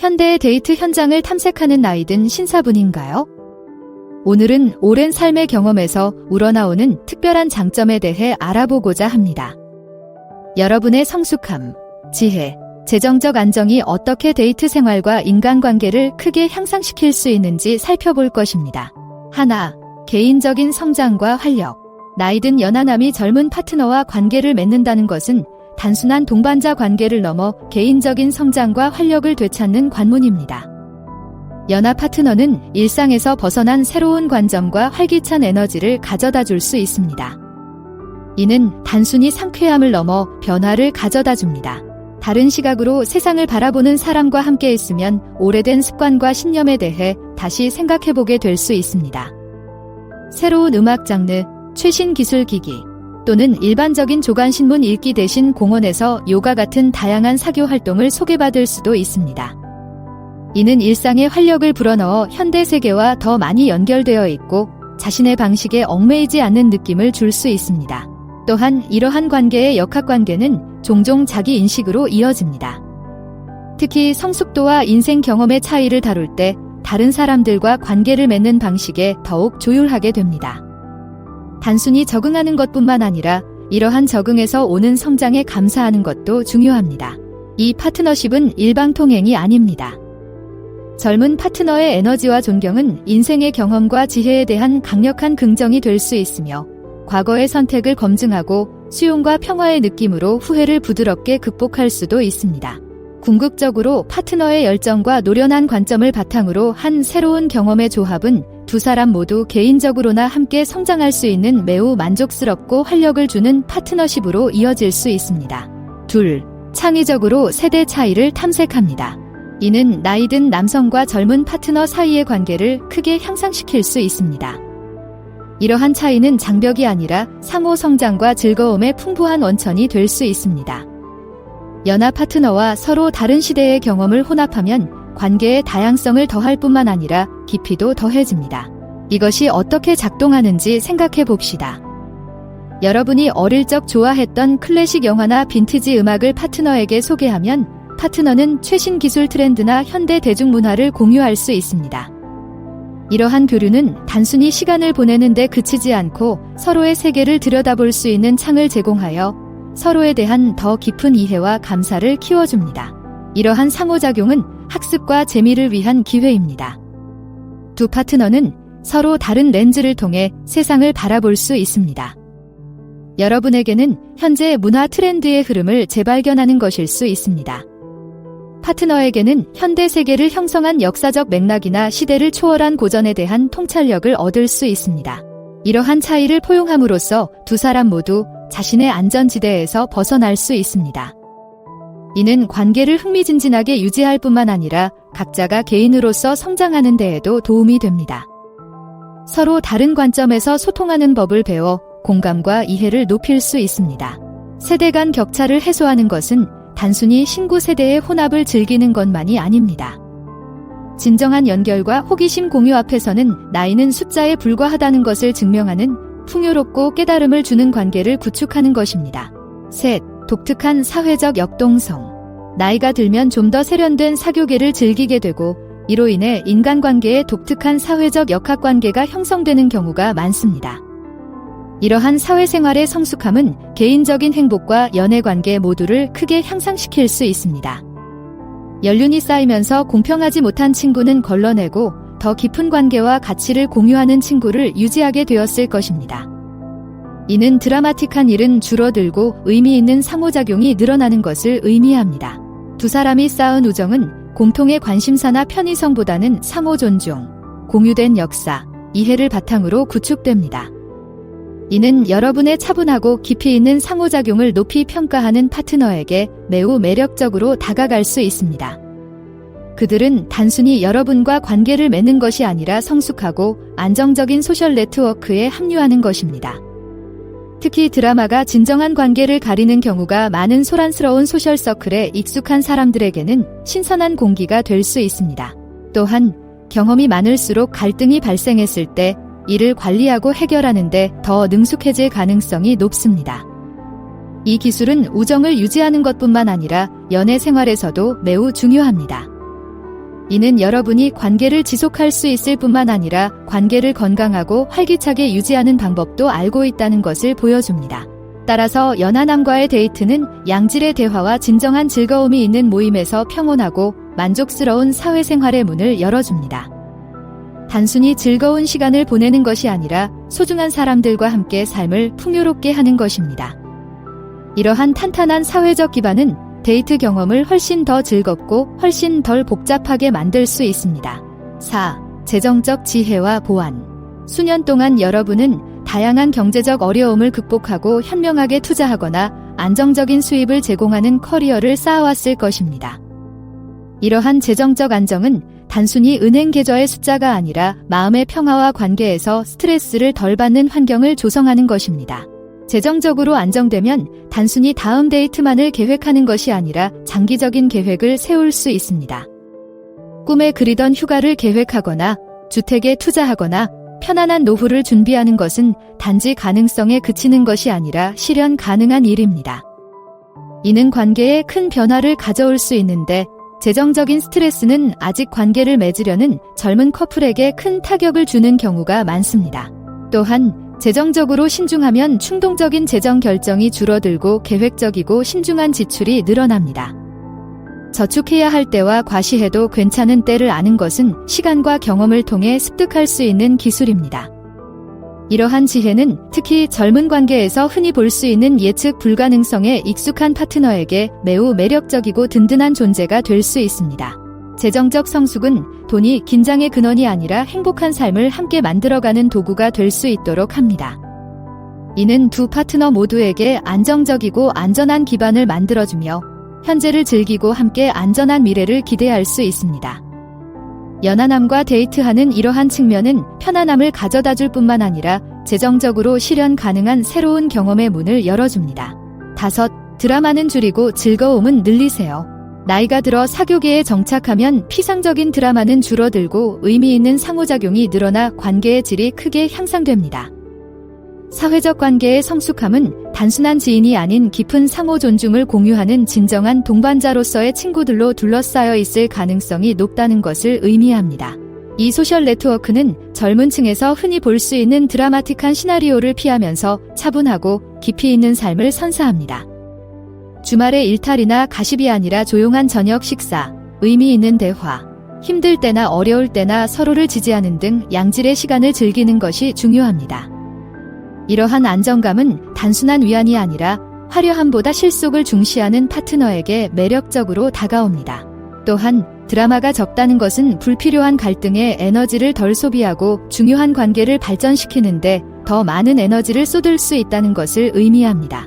현대의 데이트 현장을 탐색하는 나이든 신사분인가요? 오늘은 오랜 삶의 경험에서 우러나오는 특별한 장점에 대해 알아보고자 합니다. 여러분의 성숙함, 지혜, 재정적 안정이 어떻게 데이트 생활과 인간관계를 크게 향상시킬 수 있는지 살펴볼 것입니다. 하나, 개인적인 성장과 활력. 나이든 연하남이 젊은 파트너와 관계를 맺는다는 것은 단순한 동반자 관계를 넘어 개인적인 성장과 활력을 되찾는 관문입니다. 연하 파트너는 일상에서 벗어난 새로운 관점과 활기찬 에너지를 가져다 줄 수 있습니다. 이는 단순히 상쾌함을 넘어 변화를 가져다 줍니다. 다른 시각으로 세상을 바라보는 사람과 함께 있으면 오래된 습관과 신념에 대해 다시 생각해보게 될 수 있습니다. 새로운 음악 장르, 최신 기술 기기, 또는 일반적인 조간신문 읽기 대신 공원에서 요가 같은 다양한 사교 활동을 소개받을 수도 있습니다. 이는 일상의 활력을 불어넣어 현대 세계와 더 많이 연결되어 있고 자신의 방식에 얽매이지 않는 느낌을 줄 수 있습니다. 또한 이러한 관계의 역학관계는 종종 자기 인식으로 이어집니다. 특히 성숙도와 인생 경험의 차이를 다룰 때 다른 사람들과 관계를 맺는 방식에 더욱 조율하게 됩니다. 단순히 적응하는 것뿐만 아니라 이러한 적응에서 오는 성장에 감사하는 것도 중요합니다. 이 파트너십은 일방통행이 아닙니다. 젊은 파트너의 에너지와 존경은 인생의 경험과 지혜에 대한 강력한 긍정이 될 수 있으며 과거의 선택을 검증하고 수용과 평화의 느낌으로 후회를 부드럽게 극복할 수도 있습니다. 궁극적으로 파트너의 열정과 노련한 관점을 바탕으로 한 새로운 경험의 조합은 두 사람 모두 개인적으로나 함께 성장할 수 있는 매우 만족스럽고 활력을 주는 파트너십으로 이어질 수 있습니다. 둘, 창의적으로 세대 차이를 탐색합니다. 이는 나이든 남성과 젊은 파트너 사이의 관계를 크게 향상시킬 수 있습니다. 이러한 차이는 장벽이 아니라 상호 성장과 즐거움의 풍부한 원천이 될 수 있습니다. 연하 파트너와 서로 다른 시대의 경험을 혼합하면 관계의 다양성을 더할 뿐만 아니라 깊이도 더해집니다. 이것이 어떻게 작동하는지 생각해 봅시다. 여러분이 어릴 적 좋아했던 클래식 영화나 빈티지 음악을 파트너에게 소개하면 파트너는 최신 기술 트렌드나 현대 대중문화를 공유할 수 있습니다. 이러한 교류는 단순히 시간을 보내는 데 그치지 않고 서로의 세계를 들여다볼 수 있는 창을 제공하여 서로에 대한 더 깊은 이해와 감사를 키워줍니다. 이러한 상호작용은 학습과 재미를 위한 기회입니다. 두 파트너는 서로 다른 렌즈를 통해 세상을 바라볼 수 있습니다. 여러분에게는 현재 문화 트렌드의 흐름을 재발견하는 것일 수 있습니다. 파트너에게는 현대 세계를 형성한 역사적 맥락이나 시대를 초월한 고전에 대한 통찰력을 얻을 수 있습니다. 이러한 차이를 포용함으로써 두 사람 모두 자신의 안전지대에서 벗어날 수 있습니다. 이는 관계를 흥미진진하게 유지할 뿐만 아니라 각자가 개인으로서 성장하는 데에도 도움이 됩니다. 서로 다른 관점에서 소통하는 법을 배워 공감과 이해를 높일 수 있습니다. 세대 간 격차를 해소하는 것은 단순히 신구 세대의 혼합을 즐기는 것만이 아닙니다. 진정한 연결과 호기심 공유 앞에서는 나이는 숫자에 불과하다는 것을 증명하는 풍요롭고 깨달음을 주는 관계를 구축하는 것입니다. 셋, 독특한 사회적 역동성. 나이가 들면 좀 더 세련된 사교계를 즐기게 되고 이로 인해 인간관계의 독특한 사회적 역학관계가 형성되는 경우가 많습니다. 이러한 사회생활의 성숙함은 개인적인 행복과 연애관계 모두를 크게 향상시킬 수 있습니다. 연륜이 쌓이면서 공평하지 못한 친구는 걸러내고 더 깊은 관계와 가치를 공유하는 친구를 유지하게 되었을 것입니다. 이는 드라마틱한 일은 줄어들고 의미 있는 상호작용이 늘어나는 것을 의미합니다. 두 사람이 쌓은 우정은 공통의 관심사나 편의성보다는 상호 존중, 공유된 역사, 이해를 바탕으로 구축됩니다. 이는 여러분의 차분하고 깊이 있는 상호작용을 높이 평가하는 파트너에게 매우 매력적으로 다가갈 수 있습니다. 그들은 단순히 여러분과 관계를 맺는 것이 아니라 성숙하고 안정적인 소셜 네트워크에 합류하는 것입니다. 특히 드라마가 진정한 관계를 가리는 경우가 많은 소란스러운 소셜서클에 익숙한 사람들에게는 신선한 공기가 될 수 있습니다. 또한 경험이 많을수록 갈등이 발생했을 때 이를 관리하고 해결하는 데 더 능숙해질 가능성이 높습니다. 이 기술은 우정을 유지하는 것뿐만 아니라 연애 생활에서도 매우 중요합니다. 이는 여러분이 관계를 지속할 수 있을 뿐만 아니라 관계를 건강하고 활기차게 유지하는 방법도 알고 있다는 것을 보여줍니다. 따라서 연하남과의 데이트는 양질의 대화와 진정한 즐거움이 있는 모임에서 평온하고 만족스러운 사회생활의 문을 열어줍니다. 단순히 즐거운 시간을 보내는 것이 아니라 소중한 사람들과 함께 삶을 풍요롭게 하는 것입니다. 이러한 탄탄한 사회적 기반은 데이트 경험을 훨씬 더 즐겁고 훨씬 덜 복잡하게 만들 수 있습니다. 4. 재정적 지혜와 보완. 수년 동안 여러분은 다양한 경제적 어려움을 극복하고 현명하게 투자하거나 안정적인 수입을 제공하는 커리어를 쌓아왔을 것입니다. 이러한 재정적 안정은 단순히 은행 계좌의 숫자가 아니라 마음의 평화와 관계에서 스트레스를 덜 받는 환경을 조성하는 것입니다. 재정적으로 안정되면 단순히 다음 데이트만을 계획하는 것이 아니라 장기적인 계획을 세울 수 있습니다. 꿈에 그리던 휴가를 계획하거나 주택에 투자하거나 편안한 노후를 준비하는 것은 단지 가능성에 그치는 것이 아니라 실현 가능한 일입니다. 이는 관계에 큰 변화를 가져올 수 있는데 재정적인 스트레스는 아직 관계를 맺으려는 젊은 커플에게 큰 타격을 주는 경우가 많습니다. 또한 재정적으로 신중하면 충동적인 재정 결정이 줄어들고 계획적이고 신중한 지출이 늘어납니다. 저축해야 할 때와 과시해도 괜찮은 때를 아는 것은 시간과 경험을 통해 습득할 수 있는 기술입니다. 이러한 지혜는 특히 젊은 관계에서 흔히 볼 수 있는 예측 불가능성에 익숙한 파트너에게 매우 매력적이고 든든한 존재가 될 수 있습니다. 재정적 성숙은 돈이 긴장의 근원이 아니라 행복한 삶을 함께 만들어가는 도구가 될 수 있도록 합니다. 이는 두 파트너 모두에게 안정적이고 안전한 기반을 만들어주며 현재를 즐기고 함께 안전한 미래를 기대할 수 있습니다. 연하남과 데이트하는 이러한 측면은 편안함을 가져다줄 뿐만 아니라 재정적으로 실현 가능한 새로운 경험의 문을 열어줍니다. 5. 드라마는 줄이고 즐거움은 늘리세요. 나이가 들어 사교계에 정착하면 피상적인 드라마는 줄어들고 의미 있는 상호작용이 늘어나 관계의 질이 크게 향상됩니다. 사회적 관계의 성숙함은 단순한 지인이 아닌 깊은 상호 존중을 공유하는 진정한 동반자로서의 친구들로 둘러싸여 있을 가능성이 높다는 것을 의미합니다. 이 소셜 네트워크는 젊은 층에서 흔히 볼 수 있는 드라마틱한 시나리오를 피하면서 차분하고 깊이 있는 삶을 선사합니다. 주말의 일탈이나 가십이 아니라 조용한 저녁 식사, 의미 있는 대화, 힘들 때나 어려울 때나 서로를 지지하는 등 양질의 시간을 즐기는 것이 중요합니다. 이러한 안정감은 단순한 위안이 아니라 화려함보다 실속을 중시하는 파트너에게 매력적으로 다가옵니다. 또한 드라마가 적다는 것은 불필요한 갈등에 에너지를 덜 소비하고 중요한 관계를 발전시키는데 더 많은 에너지를 쏟을 수 있다는 것을 의미합니다.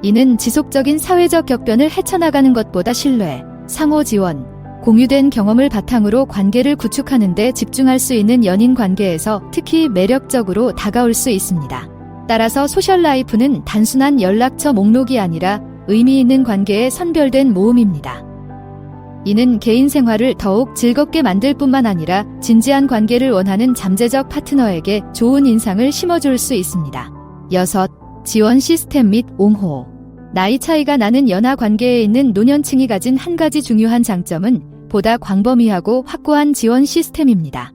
이는 지속적인 사회적 격변을 헤쳐나가는 것보다 신뢰, 상호 지원, 공유된 경험을 바탕으로 관계를 구축하는 데 집중할 수 있는 연인 관계에서 특히 매력적으로 다가올 수 있습니다. 따라서 소셜 라이프는 단순한 연락처 목록이 아니라 의미 있는 관계에 선별된 모험입니다. 이는 개인 생활을 더욱 즐겁게 만들 뿐만 아니라 진지한 관계를 원하는 잠재적 파트너에게 좋은 인상을 심어줄 수 있습니다. 6. 지원 시스템 및 옹호. 나이 차이가 나는 연하 관계에 있는 노년층이 가진 한 가지 중요한 장점은 보다 광범위하고 확고한 지원 시스템입니다.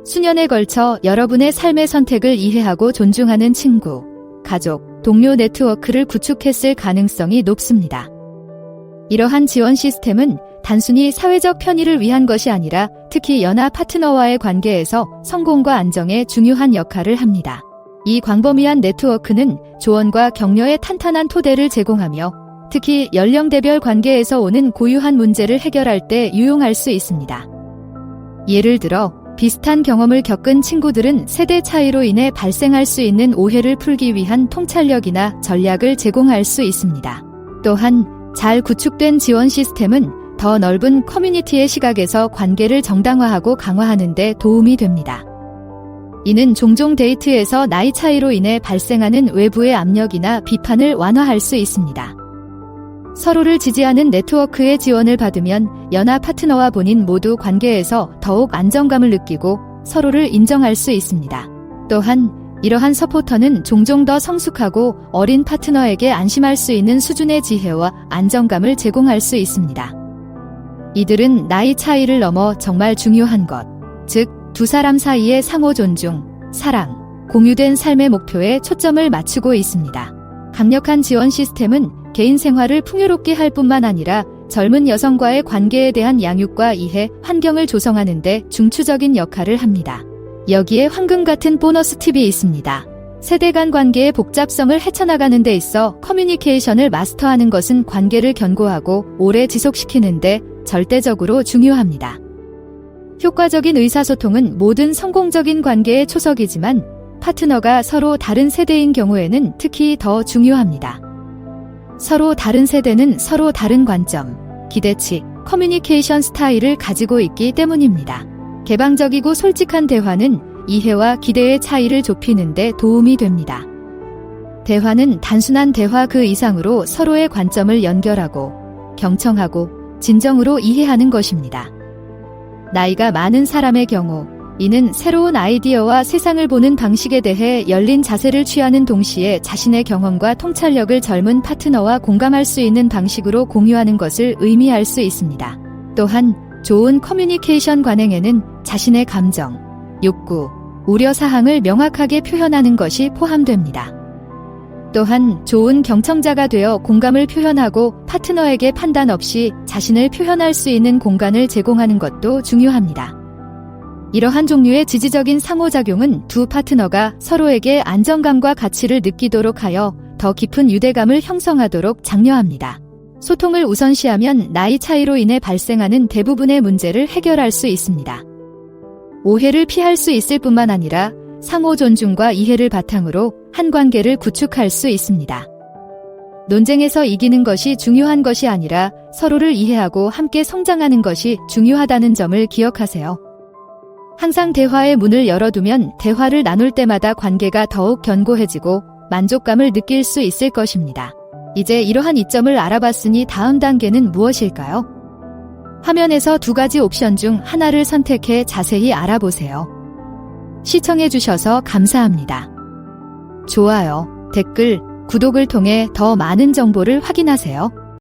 수년에 걸쳐 여러분의 삶의 선택을 이해하고 존중하는 친구, 가족, 동료 네트워크를 구축했을 가능성이 높습니다. 이러한 지원 시스템은 단순히 사회적 편의를 위한 것이 아니라 특히 연하 파트너와의 관계에서 성공과 안정에 중요한 역할을 합니다. 이 광범위한 네트워크는 조언과 격려의 탄탄한 토대를 제공하며 특히 연령대별 관계에서 오는 고유한 문제를 해결할 때 유용할 수 있습니다. 예를 들어 비슷한 경험을 겪은 친구들은 세대 차이로 인해 발생할 수 있는 오해를 풀기 위한 통찰력이나 전략을 제공할 수 있습니다. 또한 잘 구축된 지원 시스템은 더 넓은 커뮤니티의 시각에서 관계를 정당화하고 강화하는 데 도움이 됩니다. 이는 종종 데이트에서 나이 차이로 인해 발생하는 외부의 압력이나 비판을 완화할 수 있습니다. 서로를 지지하는 네트워크의 지원을 받으면 연하 파트너와 본인 모두 관계에서 더욱 안정감을 느끼고 서로를 인정할 수 있습니다. 또한 이러한 서포터는 종종 더 성숙하고 어린 파트너에게 안심할 수 있는 수준의 지혜와 안정감을 제공할 수 있습니다. 이들은 나이 차이를 넘어 정말 중요한 것, 즉, 두 사람 사이의 상호 존중, 사랑, 공유된 삶의 목표에 초점을 맞추고 있습니다. 강력한 지원 시스템은 개인 생활을 풍요롭게 할 뿐만 아니라 젊은 여성과의 관계에 대한 양육과 이해, 환경을 조성하는 데 중추적인 역할을 합니다. 여기에 황금 같은 보너스 팁이 있습니다. 세대 간 관계의 복잡성을 헤쳐나가는 데 있어 커뮤니케이션을 마스터하는 것은 관계를 견고하고 오래 지속시키는 데 절대적으로 중요합니다. 효과적인 의사소통은 모든 성공적인 관계의 초석이지만 파트너가 서로 다른 세대인 경우에는 특히 더 중요합니다. 서로 다른 세대는 서로 다른 관점, 기대치, 커뮤니케이션 스타일을 가지고 있기 때문입니다. 개방적이고 솔직한 대화는 이해와 기대의 차이를 좁히는 데 도움이 됩니다. 대화는 단순한 대화 그 이상으로 서로의 관점을 연결하고 경청하고 진정으로 이해하는 것입니다. 나이가 많은 사람의 경우 이는 새로운 아이디어와 세상을 보는 방식에 대해 열린 자세를 취하는 동시에 자신의 경험과 통찰력을 젊은 파트너와 공감할 수 있는 방식으로 공유하는 것을 의미할 수 있습니다. 또한 좋은 커뮤니케이션 관행에는 자신의 감정, 욕구, 우려사항을 명확하게 표현하는 것이 포함됩니다. 또한 좋은 경청자가 되어 공감을 표현하고 파트너에게 판단 없이 자신을 표현할 수 있는 공간을 제공하는 것도 중요합니다. 이러한 종류의 지지적인 상호작용은 두 파트너가 서로에게 안정감과 가치를 느끼도록 하여 더 깊은 유대감을 형성하도록 장려합니다. 소통을 우선시하면 나이 차이로 인해 발생하는 대부분의 문제를 해결할 수 있습니다. 오해를 피할 수 있을 뿐만 아니라 상호 존중과 이해를 바탕으로 한 관계를 구축할 수 있습니다. 논쟁에서 이기는 것이 중요한 것이 아니라 서로를 이해하고 함께 성장하는 것이 중요하다는 점을 기억하세요. 항상 대화의 문을 열어두면 대화를 나눌 때마다 관계가 더욱 견고해지고 만족감을 느낄 수 있을 것입니다. 이제 이러한 이점을 알아봤으니 다음 단계는 무엇일까요? 화면에서 두 가지 옵션 중 하나를 선택해 자세히 알아보세요. 시청해주셔서 감사합니다. 좋아요, 댓글, 구독을 통해 더 많은 정보를 확인하세요.